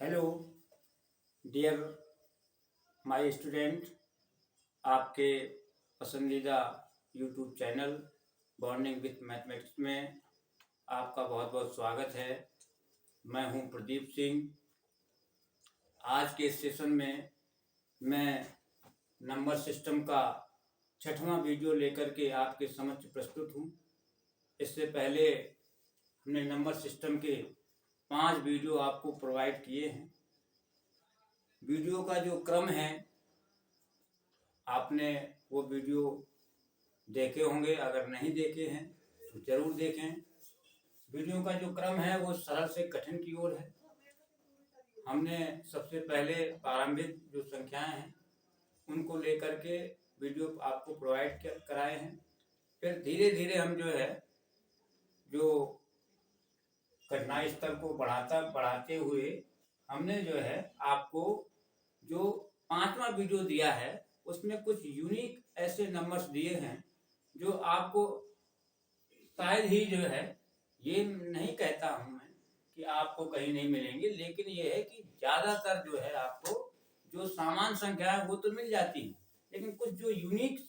Hello dear my student, आपके पसंदीदा YouTube channel bonding with mathematics में आपका बहुत बहुत स्वागत है। मैं हूं प्रदीप सिंह। आज के सेशन में मैं नंबर सिस्टम का 6वां वीडियो लेकर के आपके समक्ष प्रस्तुत हूं। इससे पहले हमने नंबर सिस्टम के 5 वीडियो आपको प्रोवाइड किए हैं। वीडियो का जो क्रम है, आपने वो वीडियो देखे होंगे। अगर नहीं देखे हैं तो ज़रूर देखें। वीडियो का जो क्रम है वो सरल से कठिन की ओर है। हमने सबसे पहले प्रारंभिक जो संख्याएं हैं उनको लेकर के वीडियो आपको प्रोवाइड कराए हैं। फिर धीरे धीरे हम जो कठिनाई स्तर को बढ़ाते हुए हमने आपको जो 5वां वीडियो दिया है उसमें कुछ यूनिक ऐसे नंबर्स दिए हैं जो आपको शायद ही ये नहीं कहता हूं मैं कि आपको कहीं नहीं मिलेंगे, लेकिन ये है कि ज़्यादातर आपको जो सामान्य संख्या है वो तो मिल जाती है, लेकिन कुछ जो यूनिक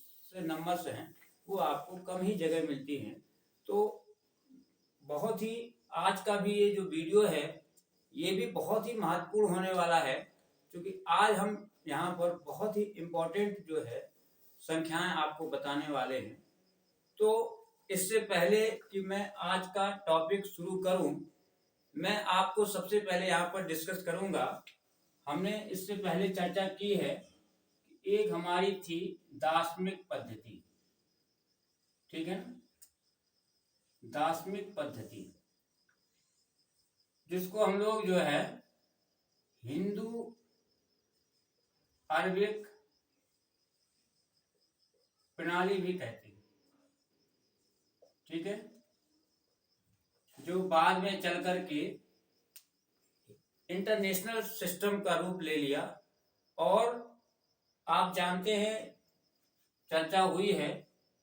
नंबर्स हैं वो आपको कम ही जगह मिलती हैं। तो बहुत ही आज का भी ये जो वीडियो है ये भी बहुत ही महत्वपूर्ण होने वाला है, क्योंकि आज हम यहाँ पर बहुत ही इम्पोर्टेंट संख्याएं आपको बताने वाले हैं। तो इससे पहले कि मैं आज का टॉपिक शुरू करूं, मैं आपको सबसे पहले यहाँ पर डिस्कस करूंगा। हमने इससे पहले चर्चा की है कि एक हमारी थी दार्शनिक पद्धति, ठीक है ना, दार्शनिक पद्धति, जिसको हम लोग हिंदू अरबिक प्रणाली भी कहते हैं, ठीक है, जो बाद में चल करके इंटरनेशनल सिस्टम का रूप ले लिया। और आप जानते हैं, चर्चा हुई है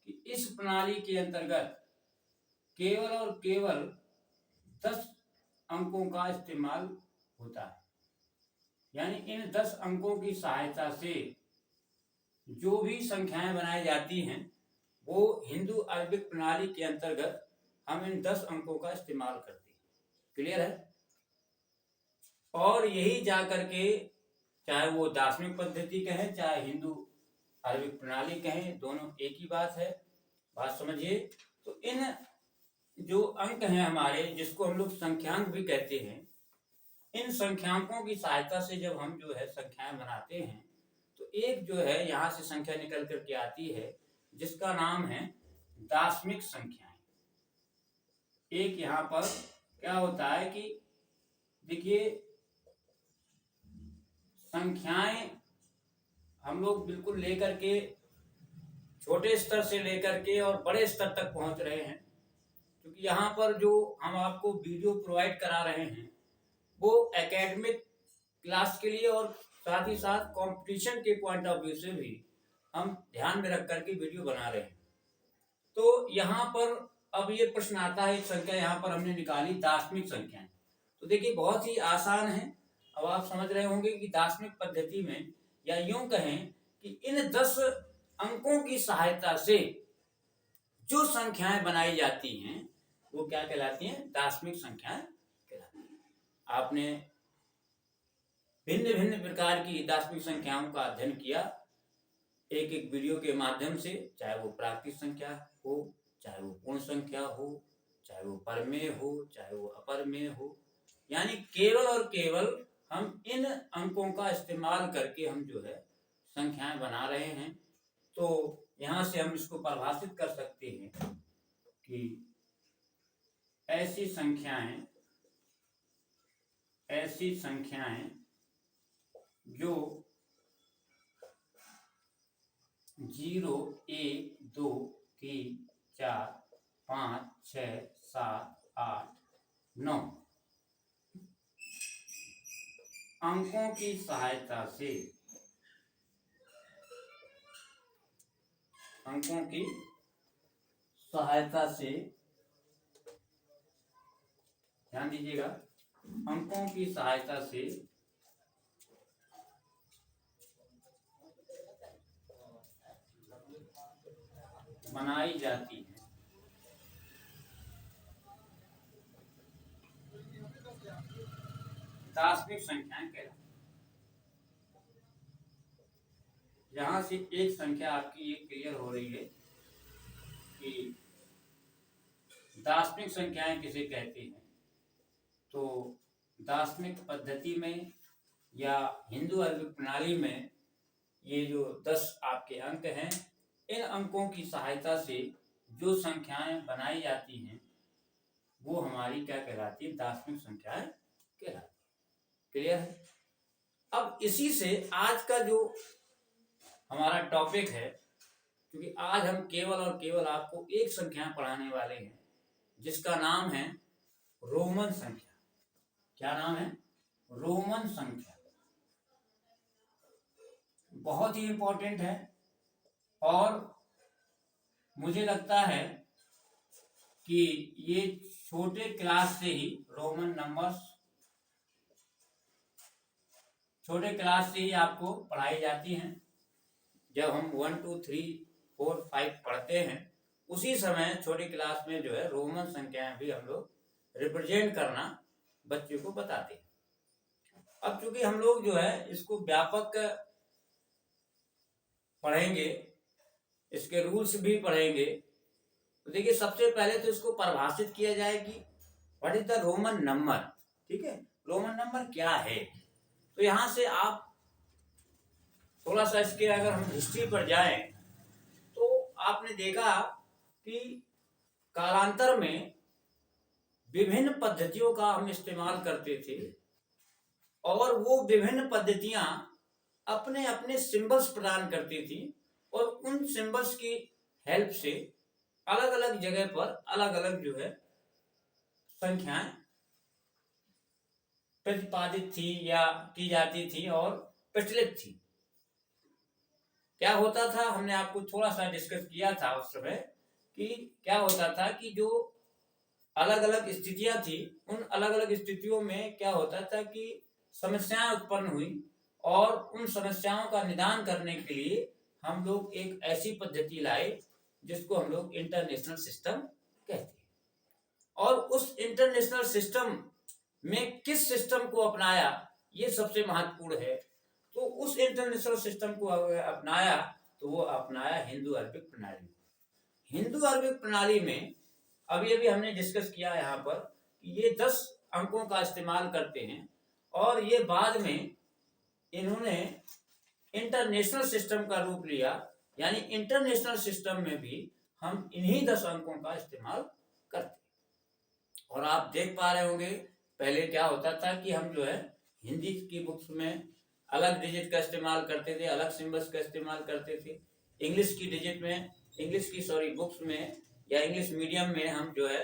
कि इस प्रणाली के अंतर्गत केवल और केवल 10 अंकों का इस्तेमाल होता है। यानी इन 10 अंकों की सहायता से जो भी संख्याएं बनाई जाती हैं वो हिंदू अरबिक प्रणाली के अंतर्गत हम इन 10 अंकों का इस्तेमाल करते हैं। क्लियर है? और यही जाकर के, चाहे वो दार्शनिक पद्धति कहें चाहे हिंदू अरबिक प्रणाली कहें, दोनों एक ही बात है। बात समझिए। तो इन जो अंक हैं हमारे, जिसको हम लोग संख्यांक भी कहते हैं, इन संख्यांकों की सहायता से जब हम संख्याएं बनाते हैं तो एक यहाँ से संख्या निकल करके आती है जिसका नाम है दार्शनिक संख्याएं। एक यहाँ पर क्या होता है कि देखिए, संख्याएं हम लोग बिल्कुल लेकर के छोटे स्तर से लेकर के और बड़े स्तर तक पहुंच रहे हैं, क्योंकि यहाँ पर जो हम आपको वीडियो प्रोवाइड करा रहे हैं वो एकेडमिक क्लास के लिए और साथ ही साथ कंपटीशन के पॉइंट ऑफ व्यू से भी हम ध्यान में रख करके वीडियो बना रहे हैं। तो यहाँ पर अब ये प्रश्न आता है, एक संख्या यहाँ पर हमने निकाली दार्शनिक संख्याएं। तो देखिए बहुत ही आसान है। अब आप समझ रहे होंगे कि दार्शनिक पद्धति में, या यूं कहें कि इन 10 अंकों की सहायता से जो संख्याएं बनाई जाती हैं वो क्या कहलाती हैं? दार्शनिक संख्याएं कहलाती हैं। आपने भिन्न भिन्न प्रकार की दार्शनिक संख्याओं का अध्ययन किया एक एक वीडियो के माध्यम से, चाहे वो प्राकृतिक संख्या हो, चाहे वो पूर्ण संख्या हो, चाहे वो परमेय हो, चाहे वो अपरमेय हो। यानी केवल और केवल हम इन अंकों का इस्तेमाल करके हम संख्याएं बना रहे हैं। तो यहाँ से हम इसको परिभाषित कर सकते हैं कि ऐसी संख्याएं जो 0, 1, 2, 3, 4, 5, 6, 7, 8, 9 अंकों की सहायता से ध्यान दीजिएगा, अंकों की सहायता से बनाई जाती हैं दार्शनिक संख्याएं कहलाती हैं। यहाँ से एक संख्या आपकी ये क्लियर हो रही है कि दार्शनिक संख्याएं किसे कहते हैं। तो दार्शनिक पद्धति में या हिंदू आर्यविक प्रणाली में ये जो 10 आपके अंक हैं, इन अंकों की सहायता से जो संख्याएं बनाई जाती हैं वो हमारी क्या कहलाती है, दार्शनिक संख्याएं कहलाती है। क्लियर है। अब इसी से आज का जो हमारा टॉपिक है, क्योंकि आज हम केवल और केवल आपको एक संख्या पढ़ाने वाले हैं जिसका नाम है रोमन संख्या। क्या नाम है? रोमन संख्या। बहुत ही इंपॉर्टेंट है और मुझे लगता है कि ये छोटे क्लास से ही रोमन नंबर्स छोटे क्लास से ही आपको पढ़ाई जाती हैं। जब हम 1 2 3 4 5 पढ़ते हैं उसी समय छोटी क्लास में जो है रोमन संख्याएं भी हम लोग रिप्रेजेंट करना बच्चे को बताते हैं। अब चूंकि हम लोग जो है इसको व्यापक पढ़ेंगे, इसके रूल्स भी पढ़ेंगे, तो देखिए सबसे पहले तो इसको परिभाषित किया जाए कि what is the Roman number. ठीक है, रोमन नंबर क्या है। तो यहां से आप थोड़ा सा इसके अगर हम हिस्ट्री पर जाएं तो आपने देखा कि कालांतर में विभिन्न पद्धतियों का हम इस्तेमाल करते थे और वो विभिन्न पद्धतियां अपने अपने सिंबल्स प्रदान करती थी और उन सिंबल्स की हेल्प से अलग अलग जगह पर अलग अलग जो है संख्याएं प्रतिपादित थी या की जाती थी और प्रचलित थी। क्या होता था, हमने आपको थोड़ा सा डिस्कस किया था उस समय कि क्या होता था कि जो अलग अलग स्थितियां थी उन अलग अलग स्थितियों में क्या होता था कि समस्याएं उत्पन्न हुई और उन समस्याओं का निदान करने के लिए हम लोग एक ऐसी पद्धति लाए जिसको हम लोग इंटरनेशनल सिस्टम कहते हैं। और उस इंटरनेशनल सिस्टम में किस सिस्टम को अपनाया ये सबसे महत्वपूर्ण है। तो उस इंटरनेशनल सिस्टम को अपनाया तो वो अपनाया हिंदू आर्यविक प्रणाली। हिंदू आर्यविक प्रणाली में अभी अभी हमने डिस्कस किया यहाँ पर कि ये 10 अंकों का इस्तेमाल करते हैं और ये बाद में इन्होंने इंटरनेशनल सिस्टम का रूप लिया, यानी इंटरनेशनल सिस्टम में भी हम इन्हीं 10 अंकों का इस्तेमाल करते। और आप देख पा रहे होंगे पहले क्या होता था कि हम जो है हिंदी की बुक्स में अलग डिजिट का इस्तेमाल करते थे, अलग सिंबल्स का इस्तेमाल करते थे। इंग्लिश की डिजिट में बुक्स में या इंग्लिश मीडियम में हम जो है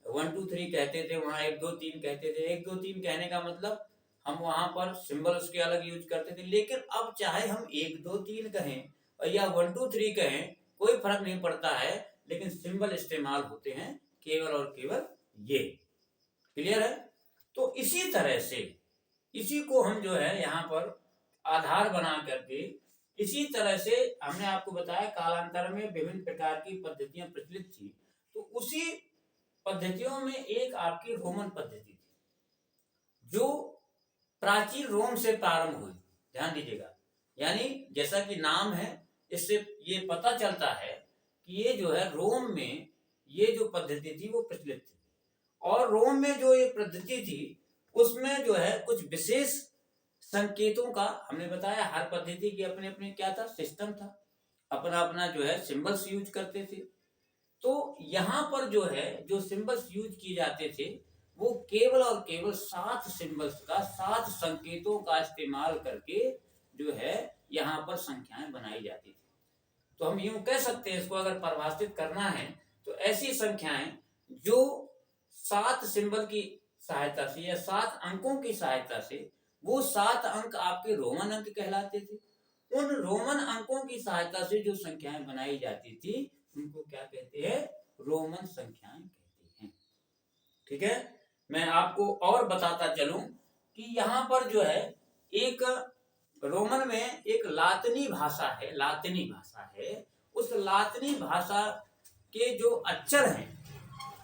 1 2 3 कहते थे, वहाँ 1 2 3 कहते थे। 1 2 3 कहने का मतलब हम वहां पर सिंबल उसके अलग यूज करते थे। लेकिन अब चाहे हम 1 2 3 कहें और या 1 2 3 कहें कोई फर्क नहीं पड़ता है, लेकिन सिंबल इस्तेमाल होते हैं केवल और केवल ये। क्लियर है। तो इसी तरह से इसी को हम जो है यहाँ पर आधार बना करके इसी तरह से हमने आपको बताया कालांतर में विभिन्न प्रकार की पद्धतियां प्रचलित थी। तो उसी पद्धतियों में एक आपकी रोमन पद्धति थी जो प्राचीन रोम से प्रारंभ हुई। ध्यान दीजिएगा, यानी जैसा कि नाम है इससे ये पता चलता है कि ये जो है रोम में ये जो पद्धति थी वो प्रचलित थी। और रोम में जो ये पद्धति थी उसमें जो है कुछ विशेष संकेतों का हमने बताया, हर पद्धति की अपने अपने क्या था, सिस्टम था, अपना अपना जो है सिंबल्स यूज करते थे। तो यहाँ पर जो है जो सिंबल्स यूज किए जाते थे वो केवल और केवल 7 सिंबल्स का 7 संकेतों का इस्तेमाल करके जो है यहाँ पर संख्याएं बनाई जाती थी। तो हम यूं कह सकते हैं, इसको अगर परिभाषित करना है तो ऐसी संख्याएं जो 7 सिंबल की सहायता से या 7 अंकों की सहायता से, वो 7 अंक आपके रोमन अंक कहलाते थे। उन रोमन अंकों की सहायता से जो संख्याएं बनाई जाती थी उनको क्या कहते हैं, रोमन संख्याएं कहते हैं। ठीक है, मैं आपको और बताता चलूं कि यहाँ पर जो है एक रोमन में एक लातिनी भाषा है, लातिनी भाषा है। उस लातिनी भाषा के जो अक्षर हैं,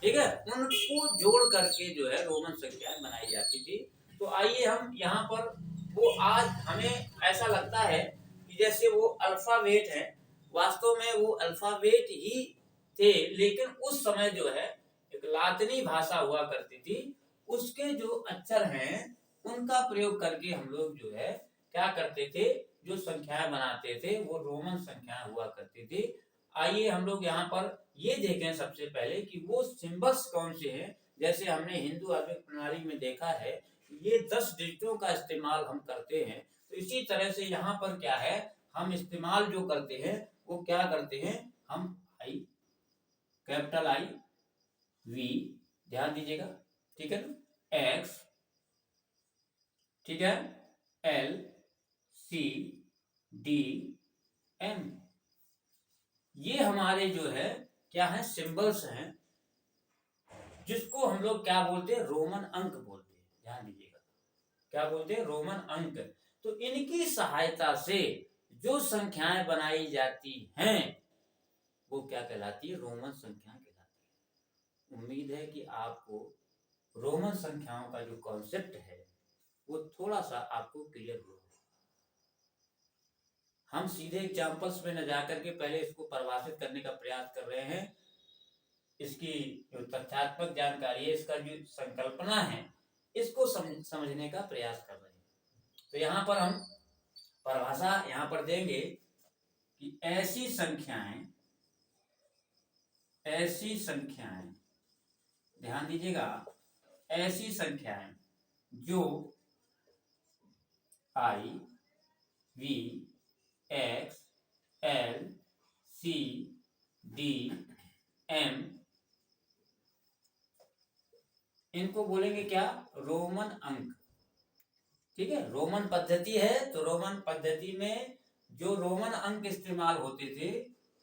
ठीक है, उनको जोड़ करके जो है रोमन संख्याएं बनाई जाती थी। तो आइए हम यहाँ पर, वो आज हमें ऐसा लगता है कि जैसे वो अल्फाबेट है, वास्तव में वो अल्फाबेट ही थे, लेकिन उस समय जो है एक लातिनी भाषा हुआ करती थी, उसके जो अक्षर हैं उनका प्रयोग करके हम लोग जो है क्या करते थे, जो संख्याएं बनाते थे वो रोमन संख्याएं हुआ करती थी। आइए हम लोग यहाँ पर ये देखें सबसे पहले कि वो सिंबल्स कौन से हैं। जैसे हमने हिंदू आर्थिक प्रणाली में देखा है ये 10 डिजिटों का इस्तेमाल हम करते हैं, तो इसी तरह से यहाँ पर क्या है, हम इस्तेमाल जो करते हैं वो क्या करते हैं, हम आई, कैपिटल आई, वी, ध्यान दीजिएगा, ठीक है ना, एक्स, ठीक है, एल, सी, डी, एम, ये हमारे जो है क्या है, सिंबल्स हैं, जिसको हम लोग क्या बोलते हैं, रोमन अंक बोलते हैं। ध्यान दीजिएगा, क्या बोलते हैं, रोमन अंक। तो इनकी सहायता से जो संख्याएं बनाई जाती हैं वो क्या कहलाती है, रोमन संख्या कहलाती है। उम्मीद है कि आपको रोमन संख्याओं का जो कॉन्सेप्ट है वो थोड़ा सा आपको क्लियर हो। हम सीधे एग्जाम्पल्स में न जाकर के पहले इसको परिभाषित करने का प्रयास कर रहे हैं। इसकी जो तथ्यात्मक जानकारी है, इसका जो संकल्पना है, इसको समझने का प्रयास कर रहे हैं। तो यहाँ पर हम परिभाषा यहाँ पर देंगे कि ऐसी संख्याएं, ध्यान दीजिएगा, ऐसी संख्याएं जो I, V, X, L, C, D, M, इनको बोलेंगे क्या, रोमन अंक। ठीक है, रोमन पद्धति है तो रोमन पद्धति में जो रोमन अंक इस्तेमाल होते थे,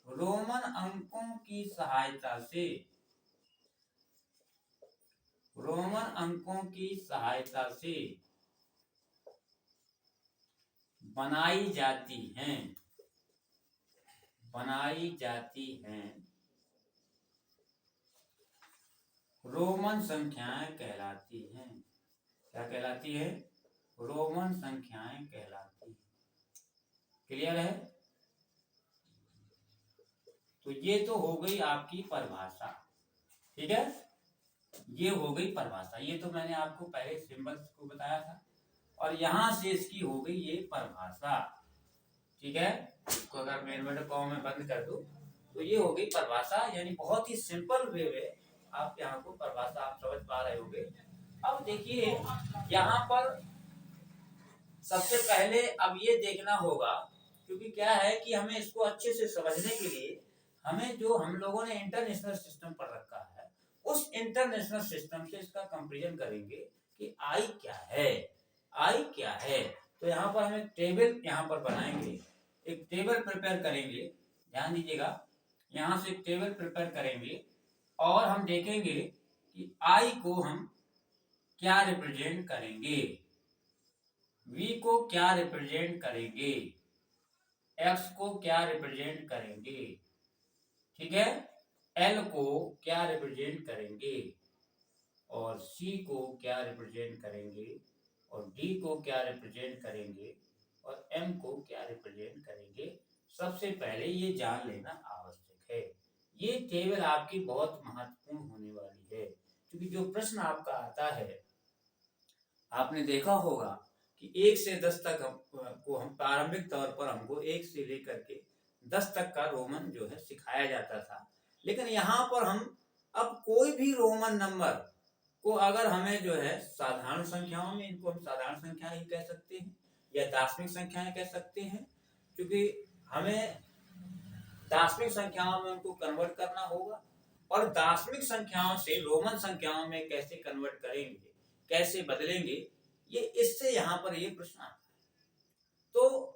रोमन अंकों की सहायता से, रोमन अंकों की सहायता से बनाई जाती हैं रोमन संख्याएं कहलाती हैं। क्या कहलाती है, रोमन संख्याएं कहलाती हैं। क्लियर है? तो ये तो हो गई आपकी परिभाषा, ठीक है, ये हो गई परिभाषा। ये तो मैंने आपको पहले सिंबल्स को बताया था, और यहां से इसकी हो गई ये परिभाषा, ठीक है। इसको अगर मैं इन्वर्टेड कॉमा में बंद कर दूं तो ये हो गई परिभाषा, यानी बहुत ही सिंपल वे में आप यहाँ को परिभाषा आप समझ पा रहे होंगे। अब देखिए यहाँ पर सबसे पहले अब ये देखना होगा, क्योंकि क्या है कि हमें इसको अच्छे से समझने के लिए हमें जो हम लोगों ने इंटरनेशनल सिस्टम पर रखा है, उस इंटरनेशनल सिस्टम से इसका कंपैरिजन करेंगे कि आई क्या है, आई क्या है। तो यहाँ पर हम एक टेबल यहाँ पर बनाएंगे, एक टेबल प्रिपेयर करेंगे। ध्यान दीजिएगा, यहाँ से एक टेबल प्रिपेयर करेंगे और हम देखेंगे कि आई को हम क्या रिप्रेजेंट करेंगे, वी को क्या रिप्रेजेंट करेंगे, एक्स को क्या रिप्रेजेंट करेंगे, ठीक है, एल को क्या रिप्रेजेंट करेंगे, और सी को क्या रिप्रेजेंट करेंगे, और डी को क्या रिप्रेजेंट करेंगे, और एम को क्या रिप्रेजेंट करेंगे। सबसे पहले ये जान लेना आवश्यक है। ये टेबल आपकी बहुत महत्वपूर्ण होने वाली है, क्योंकि जो प्रश्न आपका आता है, आपने देखा होगा कि 1 से 10 तक हम प्रारंभिक तौर पर हमको 1 से लेकर के 10 तक का रोमन जो है सिखाया जाता था। लेकिन यहाँ पर हम अब कोई भी रोमन नंबर को अगर हमें जो है साधारण संख्याओं में, इनको हम साधारण संख्या ही कह सकते हैं या दार्शनिक संख्याएं कह सकते हैं, क्योंकि हमें दार्शनिक संख्याओं में उनको कन्वर्ट करना होगा, और दार्शनिक संख्याओं से रोमन संख्याओं में कैसे कन्वर्ट करेंगे, कैसे बदलेंगे, ये इससे यहाँ पर ये प्रश्न आता है। तो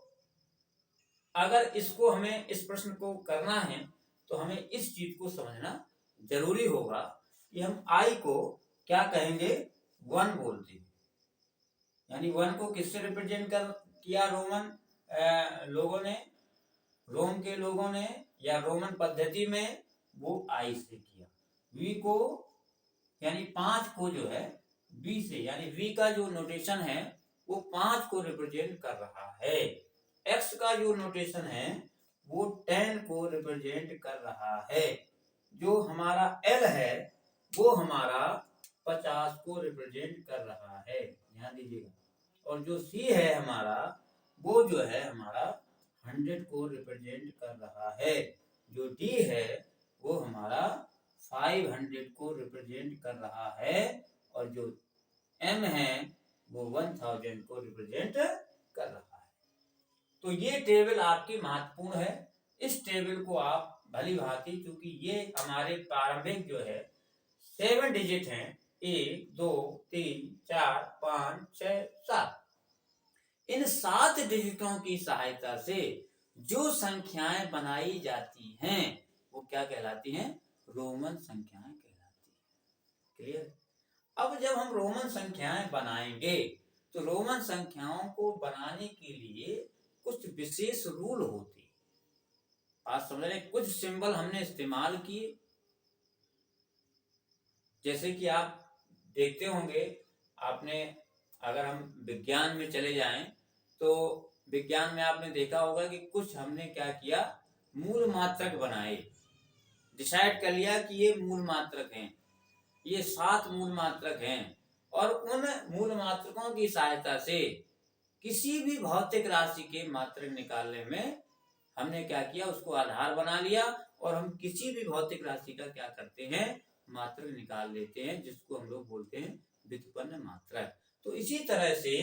अगर इसको हमें इस प्रश्न को करना है तो हमें इस चीज को समझना जरूरी होगा कि हम आई को क्या कहेंगे, 1 बोलते हैं। यानी 1 को किससे रिप्रेजेंट किया रोमन लोगों ने, रोम के लोगों ने, या रोमन पद्धति में वो I से किया, V को यानी 5 को जो है V से, यानी V का जो नोटेशन है वो 5 को रिप्रेजेंट कर रहा है। X का जो नोटेशन है वो 10 को रिप्रेजेंट कर रहा है। जो हमारा L है वो हमारा 50 को रिप्रेजेंट कर रहा है, ध्यान दीजिएगा। और जो C है हमारा वो जो है हमारा 100 को रिप्रेजेंट कर रहा है। जो D है वो हमारा 500 को रिप्रेजेंट कर रहा है। और जो M है वो 1000 को रिप्रेजेंट कर रहा है। तो ये टेबल आपकी महत्वपूर्ण है। इस टेबल को आप भली भांति, क्योंकि ये हमारे प्रारंभिक जो है 7 डिजिट हैं, 1 2 3 4 5 6 7, इन 7 डिजिटों की सहायता से जो संख्याएं बनाई जाती हैं वो क्या कहलाती हैं? रोमन संख्याएं कहलाती हैं। क्लियर? अब जब हम रोमन संख्याएं बनाएंगे तो रोमन संख्याओं को बनाने के लिए कुछ विशेष रूल होते हैं। आज समझ रहे, कुछ सिंबल हमने इस्तेमाल किए, जैसे कि आप देखते होंगे, आपने अगर हम विज्ञान में चले जाएं तो विज्ञान में आपने देखा होगा कि कुछ हमने क्या किया, मूल मात्रक बनाए, डिसाइड कर लिया कि ये मूल मात्रक हैं, ये 7 मूल मात्रक हैं, और उन मूल मात्रकों की सहायता से किसी भी भौतिक राशि के मात्रक निकालने में हमने क्या किया, उसको आधार बना लिया, और हम किसी भी भौतिक राशि का क्या करते हैं, मात्रक निकाल लेते हैं, जिसको हम लोग बोलते हैं व्युत्पन्न मात्रक। तो इसी तरह से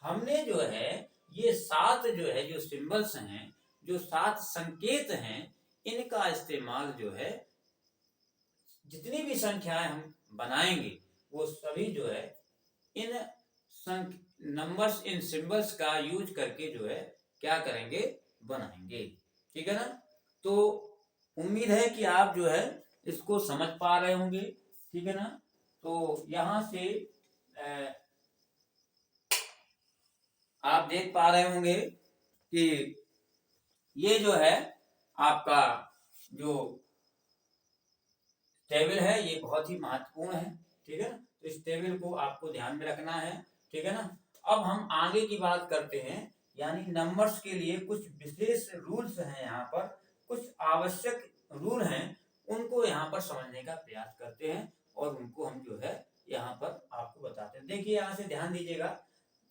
हमने जो है ये 7 जो है जो सिंबल्स हैं, जो 7 संकेत हैं, इनका इस्तेमाल जो है जितनी भी संख्याएं हम बनाएंगे वो सभी जो है इन नंबर्स, इन सिंबल्स का यूज करके जो है क्या करेंगे, बनाएंगे। ठीक है ना? तो उम्मीद है कि आप जो है इसको समझ पा रहे होंगे। ठीक है ना? तो यहां से आप देख पा रहे होंगे कि ये जो है आपका जो टेबल है ये बहुत ही महत्वपूर्ण है। ठीक है ना? तो इस टेबल को आपको ध्यान में रखना है। ठीक है ना? अब हम आगे की बात करते हैं, यानी नंबर्स के लिए कुछ विशेष रूल्स हैं, यहाँ पर कुछ आवश्यक रूल हैं, उनको यहाँ पर समझने का प्रयास करते हैं और उनको हम जो है यहाँ पर आपको बताते हैं। देखिए यहाँ से ध्यान दीजिएगा।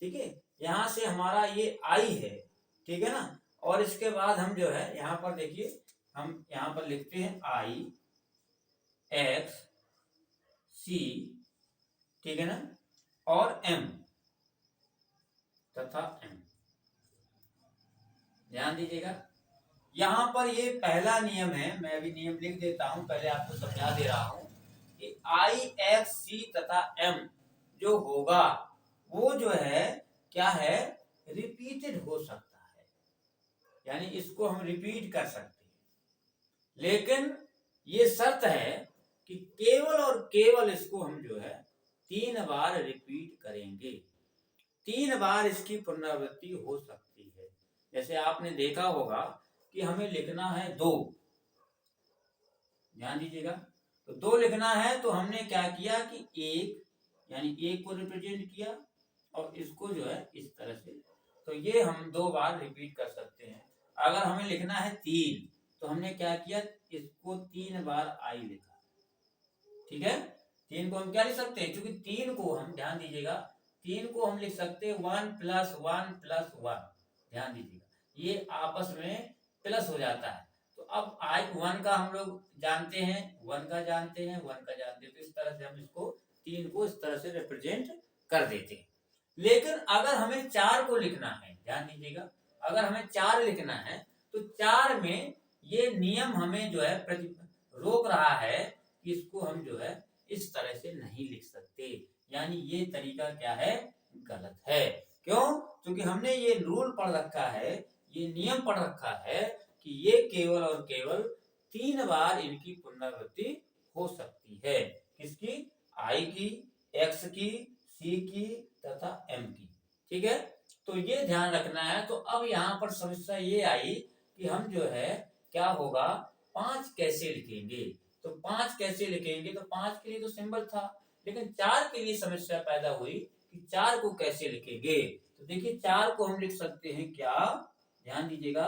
ठीक है, यहाँ से हमारा ये आई है। ठीक है ना? और इसके बाद हम जो है यहाँ पर देखिए, हम यहाँ पर लिखते हैं आई एक्स सी, ठीक है ना, और एम तथा एम। ध्यान दीजिएगा, यहां पर ये पहला नियम है, मैं अभी नियम लिख देता हूं, पहले आपको समझा दे रहा हूं कि आई एक्स सी तथा एम जो होगा वो जो है क्या है, रिपीटेड हो सकता है, यानी इसको हम रिपीट कर सकते हैं, लेकिन ये शर्त है कि केवल और केवल इसको हम जो है 3 बार रिपीट करेंगे, 3 बार इसकी पुनरावृत्ति हो सकती है। जैसे आपने देखा होगा कि हमें लिखना है 2, ध्यान दीजिएगा, तो 2 लिखना है, तो हमने क्या किया कि 1 यानी 1 को रिप्रेजेंट किया और इसको जो है इस तरह से, तो ये हम 2 बार रिपीट कर सकते हैं। अगर हमें लिखना है 3, तो हमने क्या किया, इसको 3 बार आई लिखा। ठीक है, 3 को हम क्या लिख सकते हैं, क्योंकि 3 को हम, ध्यान दीजिएगा, 3 को हम लिख सकते हैं 1 + 1 + 1, ध्यान दीजिएगा, ये आपस में प्लस हो जाता है। तो अब आई 1 का हम लोग जानते हैं, 1 का जानते हैं, 1 का जानते हैं, तो इस तरह से हम इसको 3 को इस तरह से रिप्रेजेंट कर देते हैं। लेकिन अगर हमें 4 को लिखना है, ध्यान दीजिएगा, अगर हमें 4 लिखना है तो 4 में ये नियम हमें जो है रोक रहा है कि इसको हम जो है इस तरह से नहीं लिख सकते, यानी ये तरीका क्या है, गलत है। क्यों? क्योंकि हमने ये रूल पढ़ रखा है, ये नियम पढ़ रखा है कि ये केवल और केवल 3 बार इनकी पुनरावृत्ति हो सकती है। किसकी? आई की, एक्स की, सी की तथा एम की। ठीक है, तो ये ध्यान रखना है। तो अब यहाँ पर समस्या ये आई कि हम जो है क्या होगा, 5 कैसे लिखेंगे। तो 5 कैसे लिखेंगे, तो 5 के लिए तो सिंबल था, लेकिन 4 के लिए समस्या पैदा हुई कि 4 को कैसे लिखेंगे। तो देखिए 4 को हम लिख सकते हैं क्या, ध्यान दीजिएगा,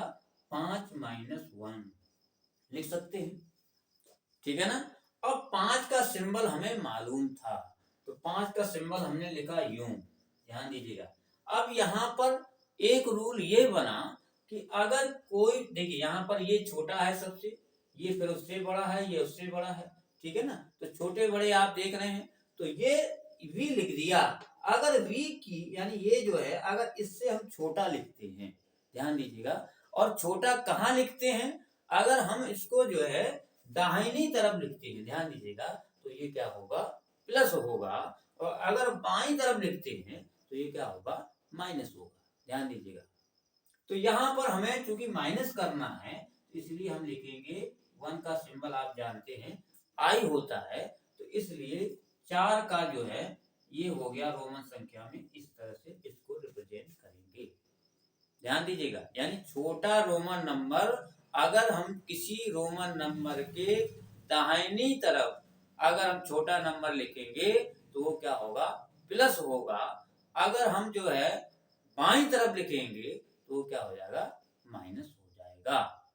5 - 1 लिख सकते हैं, ठीक है ना। अब 5 का सिंबल हमें मालूम था, तो 5 का सिंबल हमने लिखा यूं, ध्यान दीजिएगा। अब यहाँ पर एक रूल ये बना कि अगर कोई, देखिए यहाँ पर ये छोटा है सबसे, ये फिर उससे बड़ा है, ये उससे बड़ा है, ठीक है ना। तो छोटे बड़े आप देख रहे हैं, तो ये v लिख दिया। अगर v की यानी ये जो है, अगर इससे हम छोटा लिखते हैं, ध्यान दीजिएगा, और छोटा कहाँ लिखते हैं, अगर हम इसको जो है दाहिनी तरफ लिखते हैं, ध्यान दीजिएगा, तो ये क्या होगा, प्लस होगा, और अगर बाईं तरफ लिखते हैं तो ये क्या होगा, माइनस होगा, ध्यान दीजिएगा। तो यहाँ पर हमें चूंकि माइनस करना है, इसलिए हम लिखेंगे 1 का सिंबल आप जानते हैं आई होता है, तो इसलिए 4 का जो है ये हो गया रोमन संख्या में, इस तरह से इसको रिप्रेजेंट करेंगे, ध्यान दीजिएगा। यानी छोटा रोमन नंबर, अगर हम किसी रोमन नंबर के दाहिनी तरफ अगर हम छोटा नंबर लिखेंगे तो वो क्या होगा, प्लस होगा। अगर हम जो है बाईं तरफ लिखेंगे तो वो क्या हो जाएगा, माइनस हो जाएगा,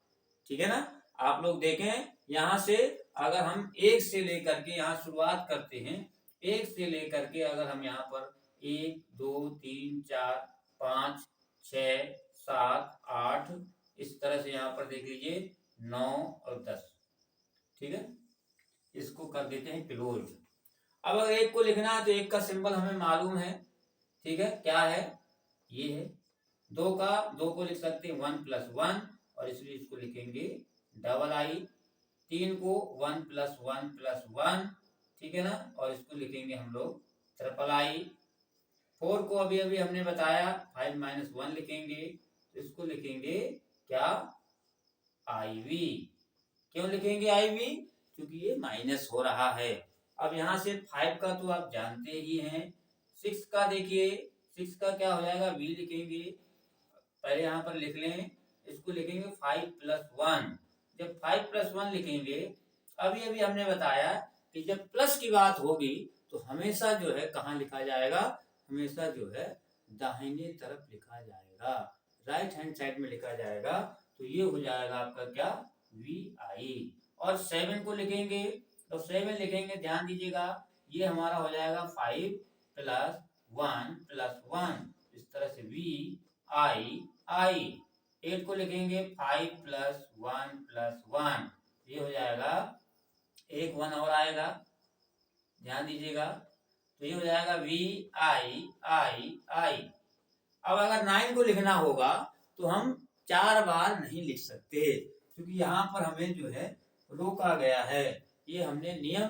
ठीक है ना। आप लोग देखें यहां से, अगर हम 1 से लेकर के यहाँ शुरुआत करते हैं, 1 से लेकर के अगर हम यहाँ पर 1 2 3 4 5 6 7 8 इस तरह से यहाँ पर देख लीजिए 9 और 10, ठीक है, इसको कर देते हैं क्लोज। अब अगर 1 को लिखना है तो 1 का सिंबल हमें मालूम है, ठीक है, क्या है, ये है। 2 को लिख सकते हैं 1 + 1, और इसलिए इसको लिखेंगे डबल आई। 3 को 1 + 1 + 1, ठीक है ना, और इसको लिखेंगे हम लोग ट्रिपल आई। 4 को अभी अभी हमने बताया 5 - 1 लिखेंगे, तो इसको लिखेंगे क्या, IV। क्यों लिखेंगे IV, क्योंकि ये माइनस हो रहा है। अब यहाँ से 5 का तो आप जानते ही हैं। 6 का देखिए, 6 का क्या हो जाएगा, V लिखेंगे, पहले यहाँ पर लिख लें, इसको लिखेंगे 5 + 1। जब 5 + 1 लिखेंगे, अभी अभी हमने बताया कि जब प्लस की बात होगी तो हमेशा जो है कहाँ लिखा जाएगा, हमेशा जो है दाहिने तरफ लिखा जाएगा, राइट हैंड साइड में लिखा जाएगा। तो ये हो जाएगा आपका क्या, VI। और 7 को लिखेंगे, तो 7 लिखेंगे, ध्यान दीजिएगा, ये हमारा हो जाएगा 5 + 1 + 1, इस तरह से VII। 8 को लिखेंगे 5 + 1 + 1, ये हो जाएगा, एक 1 और आएगा, ध्यान दीजिएगा, तो ये हो जाएगा VIII। अब अगर 9 को लिखना होगा तो हम 4 बार नहीं लिख सकते, क्योंकि यहाँ पर हमें जो है रोका गया है। ये हमने नियम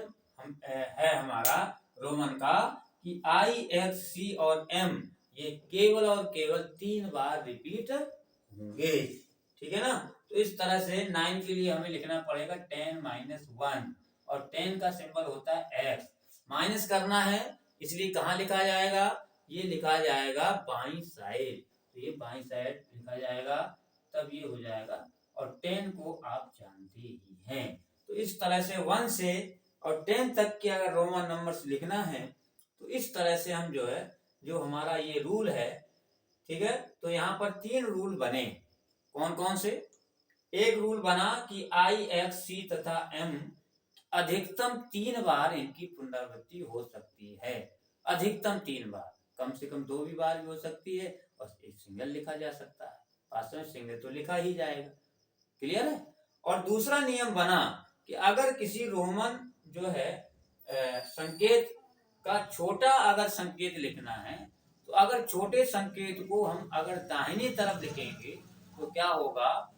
है हमारा रोमन का कि I, X, C और M ये केवल और केवल 3 बार रिपीट होंगे, ठीक है ना। तो इस तरह से 9 के लिए हमें लिखना पड़ेगा 10 - 1, और 10 का सिंबल होता है X। माइनस करना है, इसलिए कहाँ लिखा जाएगा, ये लिखा जाएगा बाईं साइड, तो ये बाईं साइड लिखा जाएगा, तब ये हो जाएगा। और 10 को आप जानते ही हैं। तो इस तरह से 1 से और 10 तक के अगर रोमन नंबर्स लिखना है तो इस तरह से हम जो है, जो हमारा ये रूल है, ठीक है। तो यहाँ पर 3 रूल बने, कौन कौन से, एक रूल बना कि I, X, C तथा M अधिकतम 3 बार इनकी पुनरावृत्ति हो सकती है, अधिकतम 3 बार, कम से कम 2 भी बार भी हो सकती है, और एक सिंगल लिखा जा सकता है, वास्तव में सिंगल तो लिखा ही जाएगा, क्लियर है। और दूसरा नियम बना कि अगर किसी रोमन जो है संकेत का छोटा अगर संकेत लिखना है, तो अगर छोटे संकेत को हम अगर दाहिनी तरफ लिखेंगे तो क्या होगा,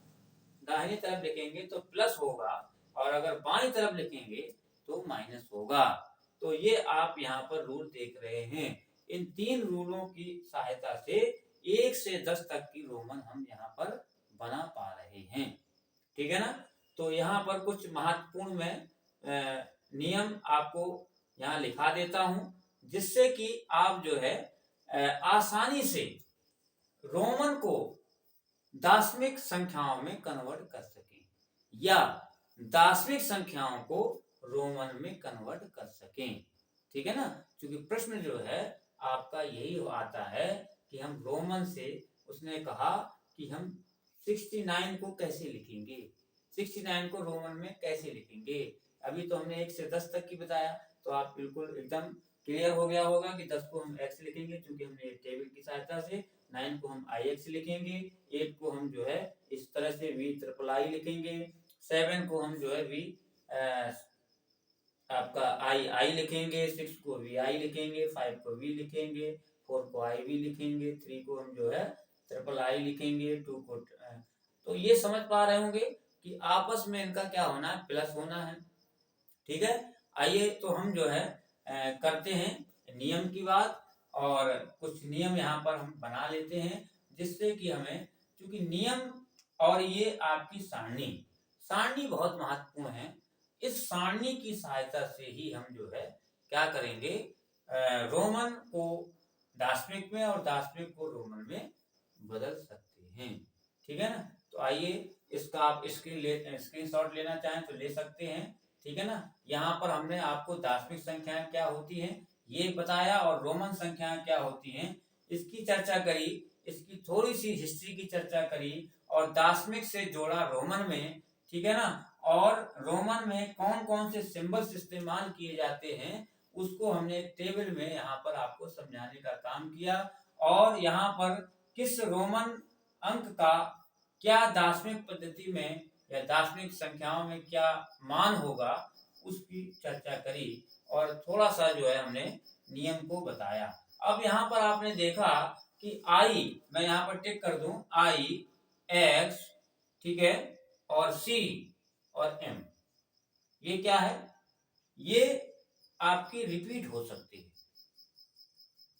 दाहिनी तरफ लिखेंगे तो प्लस होगा, और अगर बाईं तरफ लिखेंगे तो माइनस होगा। तो ये आप यहाँ पर रूल देख रहे हैं। इन 3 रूलों की सहायता से 1 से 10 तक की रोमन हम यहाँ पर बना पा रहे हैं, ठीक है ना। तो यहाँ पर कुछ महत्वपूर्ण मैं नियम आपको यहाँ लिखा देता हूं, जिससे कि आप जो है आसानी से रोमन को दार्शनिक संख्याओं में कन्वर्ट कर सकें, या दार्शनिक संख्याओं को रोमन में कन्वर्ट कर सकें। ठीक है ना, क्योंकि प्रश्न जो है आपका यही आता है कि हम रोमन से, उसने कहा कि हम 69 को कैसे लिखेंगे, 69 को रोमन में कैसे लिखेंगे। अभी तो हमने 1 से 10 तक की बताया, तो आप बिल्कुल एकदम क्लियर हो गया होगा कि 10 को हम एक्स लिखेंगे, क्योंकि हमने टेबल की सहायता से, 9 को हम आई एक्स लिखेंगे, 8 को हम जो है इस तरह से वी ट्रिपल आई लिखेंगे, 7 को हम जो है वी आपका आई लिखेंगे, 6 को वी आई लिखेंगे, 5 को वी लिखेंगे, 4 को आई वी लिखेंगे, 3 को हम जो है ट्रिपल आई लिखेंगे, 2 को तो ये समझ पा रहे होंगे कि आपस में इनका क्या होना है, प्लस होना है। ठीक है, आइए तो हम जो है करते हैं नियम की बात, और कुछ नियम यहाँ पर हम बना लेते हैं, जिससे कि हमें, क्योंकि नियम और ये आपकी सारणी बहुत महत्वपूर्ण है। इस सारणी की सहायता से ही हम जो है क्या करेंगे, रोमन को दार्शनिक में और दार्शनिक को रोमन में बदल सकते हैं। ठीक है ना, तो आइए इसका आप स्क्रीनशॉट लेना चाहें तो ले सकते हैं। ठीक है ना, यहाँ पर हमने आपको दार्शनिक संख्याएं क्या होती हैं ये बताया, और रोमन संख्याएं क्या होती हैं इसकी चर्चा करी, इसकी थोड़ी सी हिस्ट्री की चर्चा करी, और दार्शनिक से जोड़ा रोमन में। ठीक है ना, और रोमन में कौन कौन से सिंबल्स इस्तेमाल किए जाते हैं उसको हमने टेबल में यहाँ पर आपको समझाने का काम किया, और यहाँ पर किस रोमन अंक का क्या दार्शनिक पद्धति में या दार्शनिक संख्याओं में क्या मान होगा उसकी चर्चा करी, और थोड़ा सा जो है हमने नियम को बताया। अब यहाँ पर आपने देखा कि आई, मैं यहाँ पर टिक कर दूं, आई एक्स, ठीक है, और सी और एम, ये क्या है, ये आपकी रिपीट हो सकती है।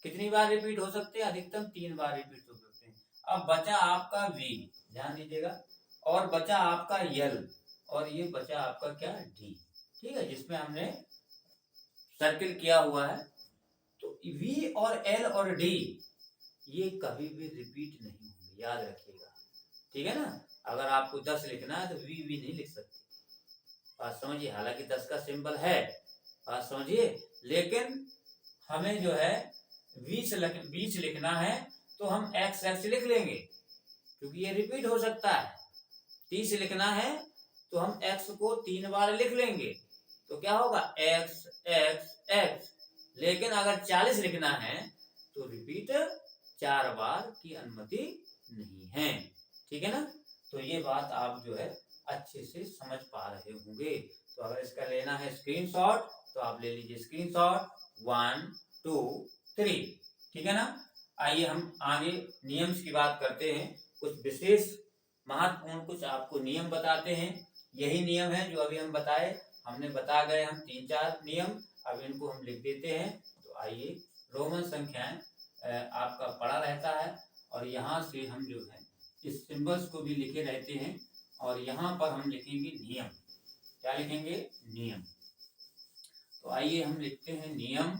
कितनी बार रिपीट हो सकते हैं, अधिकतम 3 बार रिपीट हो सकते हैं। अब बचा आपका वी, ध्यान दीजिएगा, और बचा आपका यल, और ये बचा आपका क्या, डी। ठीक है, जिसमें हमने सर्किल किया हुआ है। तो वी और एल और डी ये कभी भी रिपीट नहीं होंगे, याद रखिएगा। ठीक है ना, अगर आपको 10 लिखना है तो वी नहीं लिख सकते, बात समझिए। हालांकि 10 का सिंबल है, बात समझिए, लेकिन हमें जो है 20 लिखना है तो हम एक्स एक्स लिख लेंगे, क्योंकि ये रिपीट हो सकता है। 30 लिखना है तो हम एक्स को 3 बार लिख लेंगे, तो क्या होगा, एक्स एक्स एक्स। लेकिन अगर 40 लिखना है तो रिपीट 4 बार की अनुमति नहीं है। ठीक है ना, तो ये बात आप जो है अच्छे से समझ पा रहे होंगे। तो अगर इसका लेना है स्क्रीनशॉट तो आप ले लीजिए स्क्रीनशॉट, 1 2 3। ठीक है ना, आइए हम आगे नियम की बात करते हैं। कुछ विशेष महत्वपूर्ण कुछ आपको नियम बताते हैं। यही नियम है जो अभी हम बताए, हमने बता गए हम 3-4 नियम, अब इनको हम लिख देते हैं। तो आइए, रोमन संख्याएं आपका पड़ा रहता है, और यहाँ से हम जो है इस सिंबल्स को भी लिखे रहते हैं, और यहाँ पर हम लिखेंगे नियम। क्या लिखेंगे, नियम। तो आइए हम लिखते हैं नियम,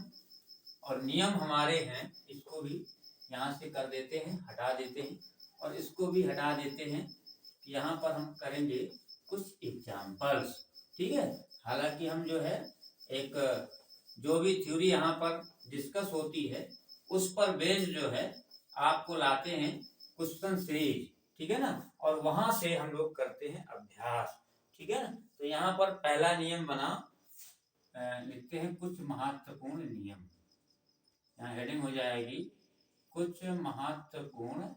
और नियम हमारे हैं, इसको भी यहाँ से कर देते हैं, हटा देते हैं, और इसको भी हटा देते हैं। यहाँ पर हम करेंगे कुछ एग्जाम्पल्स। ठीक है, हालांकि हम जो है एक जो भी थ्योरी यहाँ पर डिस्कस होती है उस पर बेस्ड जो है आपको लाते हैं क्वेश्चन सीरीज। ठीक है ना, और वहां से हम लोग करते हैं अभ्यास। ठीक है ना, तो यहाँ पर पहला नियम बना, लिखते हैं कुछ महत्वपूर्ण नियम। यहाँ हेडिंग हो जाएगी कुछ महत्वपूर्ण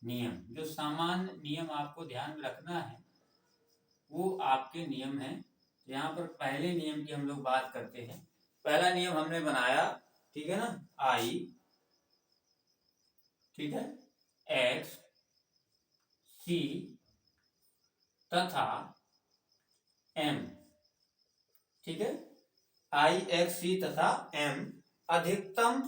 नियम। जो सामान्य नियम आपको ध्यान में रखना है वो आपके नियम हैं। यहाँ पर पहले नियम की हम लोग बात करते हैं। पहला नियम हमने बनाया, ठीक है ना, आई, ठीक है, एक्स सी तथा एम। ठीक है, आई एक्स सी तथा एम अधिकतम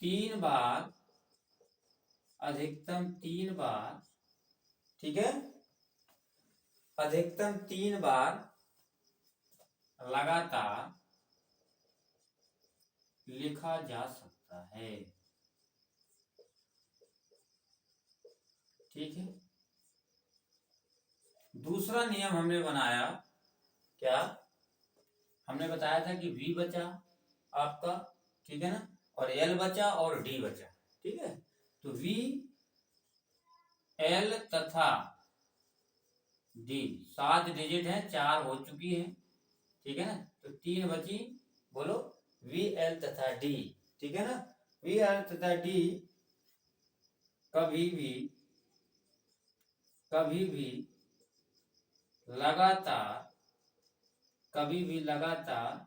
3 बार, अधिकतम 3 बार, ठीक है, अधिकतम 3 बार लगातार लिखा जा सकता है। ठीक है, दूसरा नियम हमने बनाया क्या, हमने बताया था कि V बचा आपका, ठीक है ना, और L बचा और D बचा, ठीक है। तो V, L तथा D 7 डिजिट है, 4 हो चुकी है, ठीक है ना, तो 3 बची, बोलो V, L तथा D, ठीक है ना। V, L तथा D कभी भी लगातार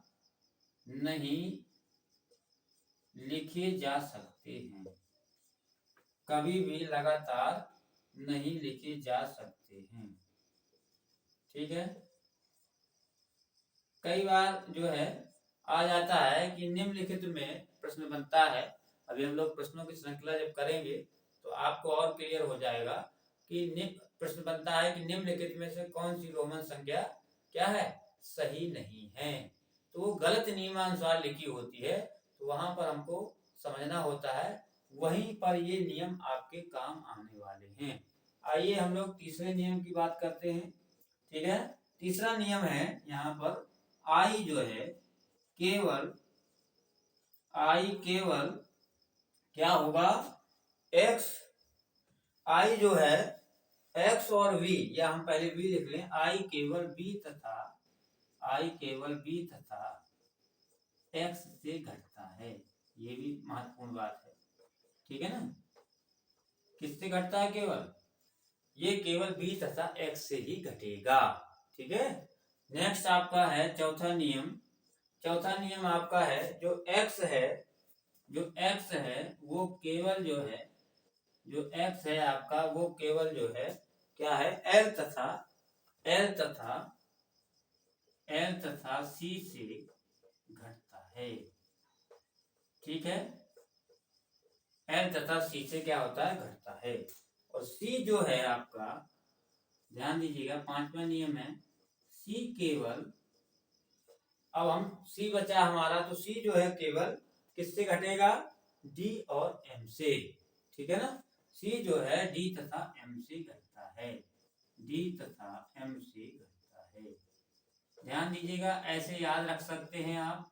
नहीं लिखे जा सकते हैं, कभी भी लगातार नहीं लिखे जा सकते हैं, ठीक है। कई बार जो है आ जाता है कि निम्नलिखित में प्रश्न बनता है, अभी हम लोग प्रश्नों की श्रृंखला जब करेंगे तो आपको और क्लियर हो जाएगा कि प्रश्न बनता है कि निम्नलिखित में से कौन सी रोमन संख्या क्या है, सही नहीं है, तो वो गलत नियमानुसार लिखी होती है, तो वहां पर हमको समझना होता है, वहीं पर ये नियम आपके काम आने वाले हैं। आइए हम लोग तीसरे नियम की बात करते हैं, ठीक है। तीसरा नियम है यहाँ पर आई जो है केवल क्या होगा, एक्स, आई जो है एक्स और वी, या हम पहले वी लिख लें, आई केवल बी तथा एक्स से घटता है, ये भी महत्वपूर्ण बात है, ठीक है ना। किससे घटता है, ये केवल बी तथा एक्स से ही घटेगा, ठीक है। नेक्स्ट आपका है चौथा नियम आपका है जो एक्स है वो केवल जो एक्स है आपका वो केवल जो है क्या है, एल तथा सी से घटता है, ठीक है। एल तथा सी से क्या होता है, घटता है। और सी जो है आपका, ध्यान दीजिएगा, पांचवा नियम है सी केवल, अब हम सी बचा हमारा, तो सी जो है केवल किससे घटेगा, डी और एम से, ठीक है ना। सी जो है डी तथा एम से घटता है, डी तथा एम से घटता है, ध्यान दीजिएगा, ऐसे याद रख सकते हैं आप,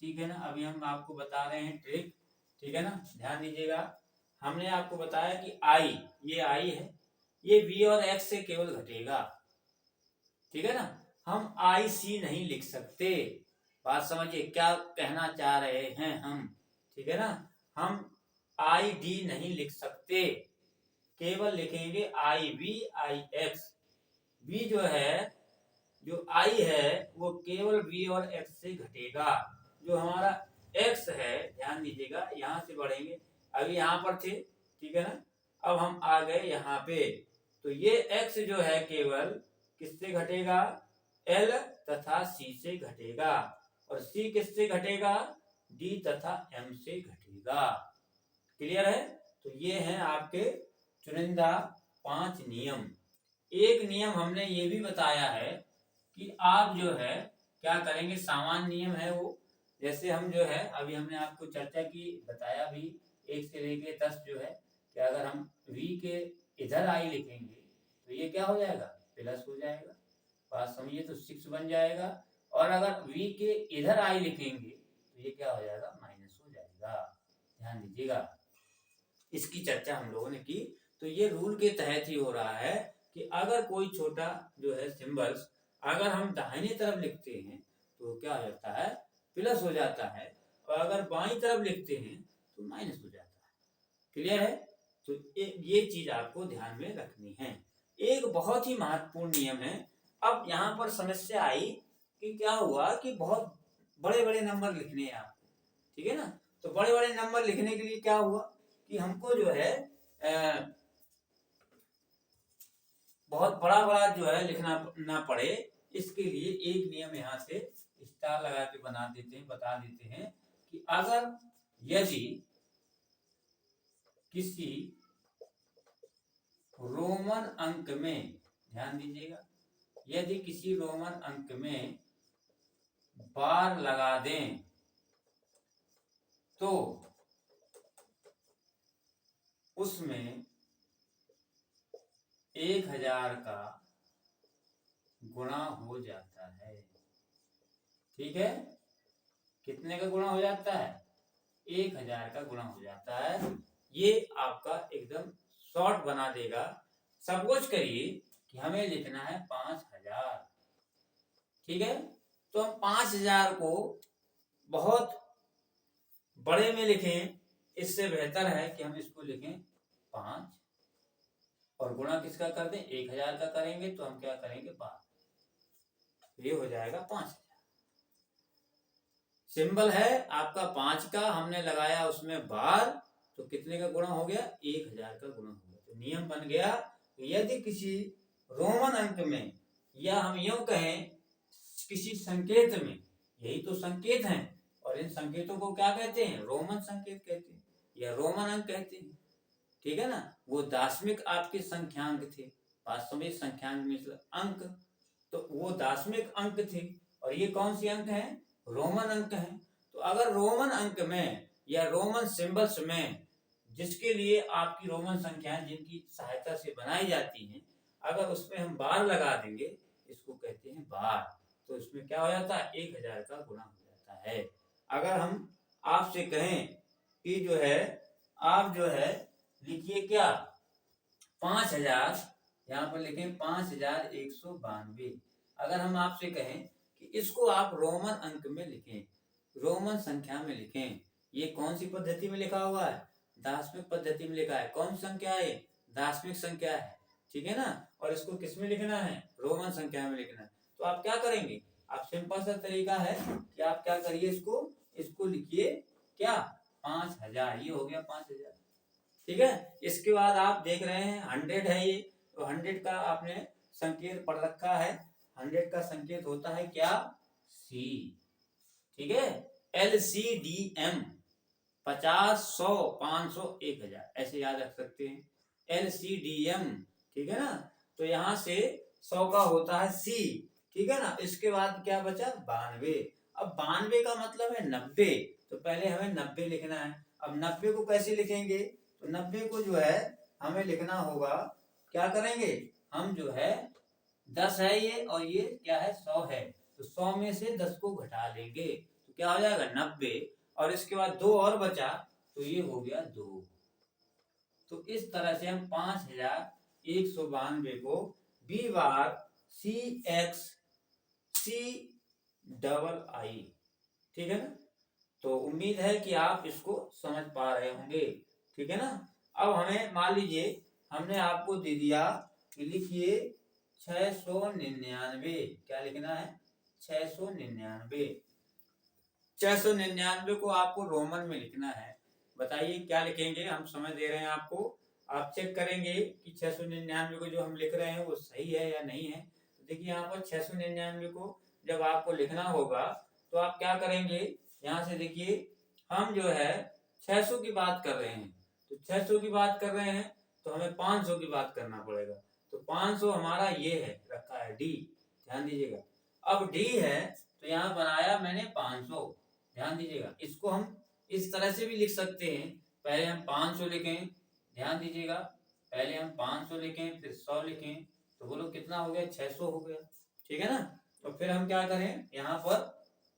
ठीक है ना। अभी हम आपको बता रहे हैं ट्रिक, ठीक है ना, ध्यान दीजिएगा। हमने आपको बताया कि आई, ये आई है, ये वी और एक्स से केवल घटेगा, ठीक है ना। हम आई सी नहीं लिख सकते, बात समझिए क्या कहना चाह रहे हैं हम, ठीक है ना। हम आई डी नहीं लिख सकते, केवल लिखेंगे आई वी आई एक्स। वी जो है, जो आई है वो केवल वी और एक्स से घटेगा, जो हमारा एक्स है, ध्यान दीजिएगा, यहां से बढ़ेंगे, अभी यहां पर थे, ठीक है ना, अब हम आ गए यहाँ पे, तो ये एक्स जो है केवल किससे घटेगा, एल तथा सी से घटेगा, और सी किससे घटेगा, डी तथा एम से घटेगा, क्लियर है। तो ये हैं आपके चुनिंदा 5 नियम। एक नियम हमने ये भी बताया है कि आप जो है क्या करेंगे, सामान्य नियम है वो, जैसे हम जो है अभी हमने आपको चर्चा की, बताया भी, 1 से लेके 10 जो है कि अगर हम v के इधर आई लिखेंगे तो ये क्या हो जाएगा, प्लस हो जाएगा, बात समझिए, तो 6 बन जाएगा, और अगर v के इधर आई लिखेंगे तो ये क्या हो जाएगा, माइनस हो जाएगा, ध्यान दीजिएगा, इसकी चर्चा हम लोगों ने की। तो ये रूल के तहत ही हो रहा है कि अगर कोई छोटा जो है सिंबल्स अगर हम दाहिनी तरफ लिखते हैं तो क्या हो जाता है, प्लस हो जाता है, और अगर बाईं तरफ लिखते हैं तो माइनस हो जाता है, क्लियर है। तो ये चीज आपको ध्यान में रखनी है। एक बहुत ही महत्वपूर्ण नियम है। अब यहाँ पर समस्या आई कि क्या हुआ कि बहुत बड़े बड़े नंबर लिखने हैं आपको, ठीक है ना, तो बड़े बड़े नंबर लिखने के लिए क्या हुआ कि हमको जो है बहुत बड़ा बड़ा जो है लिखना ना पड़े, इसके लिए एक नियम यहाँ से स्टार लगा के बता देते हैं कि अगर यदि किसी रोमन अंक में, ध्यान दीजिएगा, यदि किसी रोमन अंक में बार लगा दें तो उसमें 1000 का गुणा हो जाता है। ठीक है, कितने का गुणा हो जाता है? 1000 का गुणा हो जाता है। ये आपका एकदम शॉर्ट बना देगा। सपोज करिए कि हमें लिखना है 5000। ठीक है, तो हम 5000 को बहुत बड़े में लिखें, इससे बेहतर है कि हम इसको लिखें 5 और गुणा किसका कर दें? 1000 का करेंगे तो हम क्या करेंगे? 5। ये हो जाएगा 5000। सिंबल है आपका 5 का, हमने लगाया उसमें बार, तो कितने का गुणा हो गया? 1000 का गुणा हो गया। तो नियम बन गया, यदि किसी रोमन अंक में, या हम यूं कहें किसी संकेत में, यही तो संकेत हैं, और इन संकेतों को क्या कहते हैं? रोमन संकेत कहते हैं या रोमन अंक कहते हैं। ठीक है ना, वो दार्शनिक आपके संख्यांक थे। वास्तविक संख्यांक मतलब अंक, तो वो दार्शनिक अंक थे, और ये कौन सी अंक हैं? रोमन अंक हैं। तो अगर रोमन अंक में या रोमन सिंबल्स में, जिसके लिए आपकी रोमन संख्याएं जिनकी सहायता से बनाई जाती हैं, अगर उसमें हम बार लगा देंगे, इसको कहते हैं बार, तो इसमें क्या हो जाता है? 1000 का गुणा हो जाता है। अगर हम आपसे कहें कि जो है, आप जो है लिखिए क्या? 5000, यहाँ पर लिखें 5192। अगर हम आपसे कहें कि इसको आप रोमन अंक में लिखें, रोमन संख्या में लिखें, ये कौन सी पद्धति में लिखा हुआ है? दार्शनिक पद्धति में लिखा है। कौन सी संख्या है? दार्शनिक संख्या है। ठीक है ना, और इसको किस में लिखना है? रोमन संख्या में लिखना है। तो आप क्या करेंगे? आप सिंपल सा तरीका है कि आप क्या करिए, इसको लिखिए क्या? 5000। ये हो गया 5000। ठीक है, इसके बाद आप देख रहे हैं 100 है ये, तो 100 का आपने संकेत पढ़ रखा है। 100 का संकेत होता है क्या? सी। ठीक है, LCDM, 50, 100, 500, 1000, ऐसे याद रख सकते हैं। LCDM, ठीक है ना। तो यहां से 100 का होता है सी। ठीक है ना, इसके बाद क्या बचा? 92। अब 92 का मतलब है 90, तो पहले हमें 90 लिखना है। अब 90 को कैसे लिखेंगे? तो 90 को जो है हमें लिखना होगा, क्या करेंगे हम? जो है 10 है ये, और ये क्या है? 100 है, तो 100 में से 10 को घटा लेंगे, तो क्या हो जाएगा? 90। और इसके बाद 2 और बचा, तो ये हो गया 2। तो इस तरह से हम 5192 को बी बार CX CII, ठीक है ना। तो उम्मीद है कि आप इसको समझ पा रहे होंगे। ठीक है ना। अब हमें मान लीजिए हमने आपको दे दिया कि लिखिए 699। क्या लिखना है? 699। 699 को आपको रोमन में लिखना है। बताइए क्या लिखेंगे? हम समय दे रहे हैं आपको, आप चेक करेंगे कि 699 को जो हम लिख रहे हैं वो सही है या नहीं है। तो देखिए यहाँ पर 699 को जब आपको लिखना होगा तो आप क्या करेंगे? यहाँ से देखिए हम जो है 600 की बात कर रहे हैं, तो 600 की बात कर रहे हैं तो हमें 500 की बात करना पड़ेगा। तो 500 हमारा ये है, रखा है डी, ध्यान दीजिएगा। अब डी है तो यहाँ बनाया मैंने 500, ध्यान दीजिएगा। इसको हम इस तरह से भी लिख सकते हैं, पहले हम 500 लिखें, ध्यान दीजिएगा, पहले हम 500 लिखें फिर 100 लिखें, तो बोलो कितना हो गया? 600 हो गया। ठीक है ना। तो फिर हम क्या करें?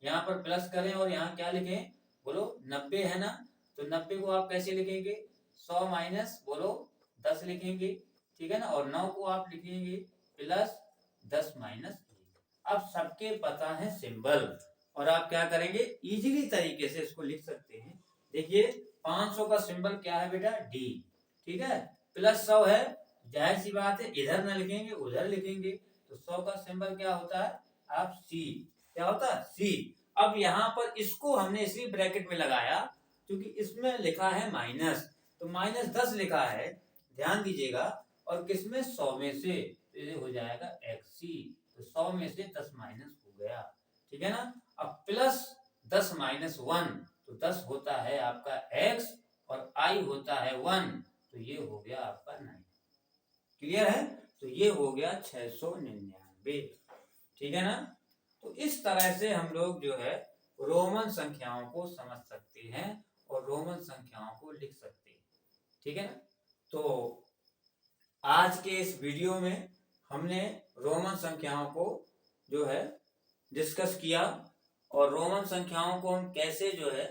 यहाँ पर प्लस करें और यहाँ क्या लिखें? बोलो 90 है ना, तो 90 को आप कैसे लिखेंगे? 100 माइनस बोलो 10 लिखेंगे। ठीक है ना, और 9 को आप लिखेंगे प्लस 10 माइनस। अब सबके पता है सिंबल, और आप क्या करेंगे? इजीली तरीके से इसको लिख सकते हैं। देखिए 500 का सिंबल क्या है बेटा? डी। ठीक है, प्लस 100 है, जाहिर सी बात है इधर ना लिखेंगे उधर लिखेंगे, तो 100 का सिंबल क्या होता है? आप सी। क्या होता है? सी। अब यहाँ पर इसको हमने इसलिए ब्रैकेट में लगाया क्योंकि इसमें लिखा है माइनस, तो -10 लिखा है, ध्यान दीजिएगा। और किसमें? 100 में से, तो ये हो जाएगा XC। तो 100 में से 10 माइनस हो गया। ठीक है ना। अब प्लस 10 माइनस 1, तो 10 होता है आपका x और I होता है 1, तो ये हो गया आपका 9। क्लियर है? तो ये हो गया 699। ठीक है ना। तो इस तरह से हम लोग जो है रोमन संख्याओं को समझ सकते हैं और रोमन संख्याओं को लिख सकते हैं। ठीक है ना। तो आज के इस वीडियो में हमने रोमन संख्याओं को जो है डिस्कस किया और रोमन संख्याओं को हम कैसे जो है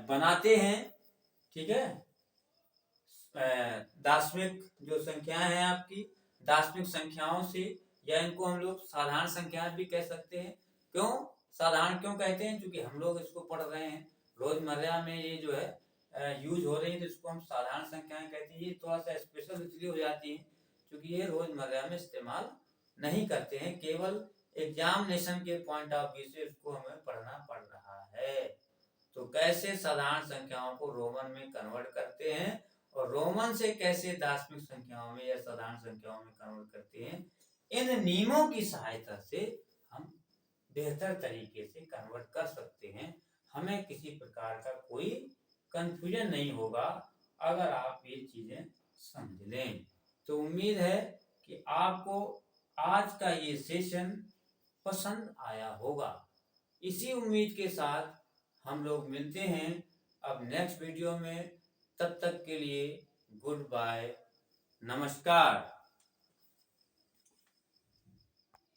बनाते हैं। ठीक है, दार्शनिक जो संख्याएं हैं आपकी, दार्शनिक संख्याओं से, या इनको हम लोग साधारण संख्याएं भी कह सकते हैं। क्यों साधारण क्यों कहते हैं? क्योंकि हम लोग इसको पढ़ रहे हैं रोजमर्रा में, ये जो है यूज हो रही है, तो इसको हम साधारण संख्याएं कहते हैं। ये थोड़ा सा स्पेशल इसलिए हो जाती है क्योंकि ये रोजमर्रा में इस्तेमाल नहीं करते हैं, केवल एग्जामिनेशन के पॉइंट ऑफ व्यू से इसको हमें पढ़ना पड़ रहा है। तो कैसे साधारण संख्याओं को रोमन में कन्वर्ट करते हैं और रोमन से कैसे दार्शनिक संख्याओं में या साधारण संख्याओं में कन्वर्ट करते हैं, इन नियमों की सहायता से हम बेहतर तरीके से कन्वर्ट कर सकते हैं। हमें किसी प्रकार का कोई कंफ्यूजन नहीं होगा अगर आप ये चीजें समझ लें। तो उम्मीद है कि आपको आज का ये सेशन पसंद आया होगा। इसी उम्मीद के साथ हम लोग मिलते हैं अब नेक्स्ट वीडियो में। तब तक के लिए गुड बाय, नमस्कार।